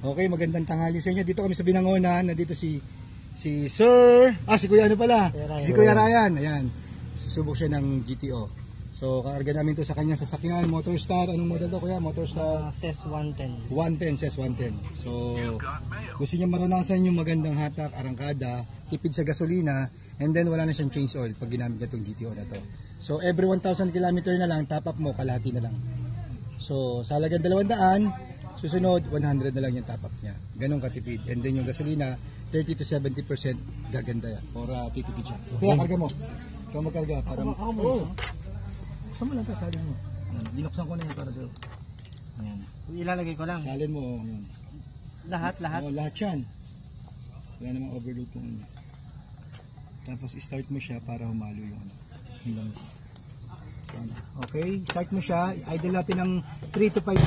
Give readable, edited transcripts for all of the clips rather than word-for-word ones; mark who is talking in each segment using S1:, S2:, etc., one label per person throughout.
S1: Okay, magandang tanghali sa inyo. Dito kami sa Binangonan. Nandito si Sir, si Kuya ano pala? Si Kuya Ryan. Ayan. Susubok siya ng GTO. So, kaarga namin to sa kanyang sasakyan, Motorstar. Anong model to, Kuya? Motorstar
S2: CES 110.
S1: 110, CES 110. So, gusto niya maranasan yung magandang hatak, arangkada, tipid sa gasolina, and then wala na siyang change oil pag ginamit niya itong GTO na to. So, every 1,000 km na lang, top up mo, kalahati na lang. So, sa halagang 200, susunod, 100 na lang yung top up niya. Ganun katipid. And then yung gasolina, 30 to 70% gaganda yan. Or titipid siya. Kaya karga mo. Ikaw magkarga. Para buksan mo lang ito, salin mo. Binuksan ko na yan para sa'yo. Ayan.
S2: Ilalagay ko lang.
S1: Salin mo. Ayan.
S2: Lahat?
S1: Lahat yan. Wala namang overload kung ano. Tapos start mo siya para humalo yung langis. Okay, start mo siya. Idle natin ng 3 to 5.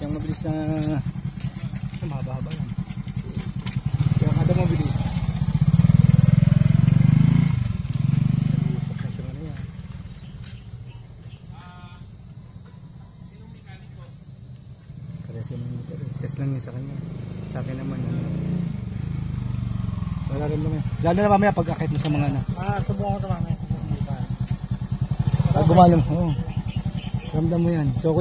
S1: Siyang mabilis na mahaba-haba lang. Kaya kada mabilis. Usap na siya na yan. Karesi mo nito. Ses lang yun sa kanya. Sa akin naman. Wala rin naman. Lalo na mamaya pag-akit mo sa mga na.
S2: Subukan ko ito mamaya.
S1: Gumalong. Ramdam mo yan. So,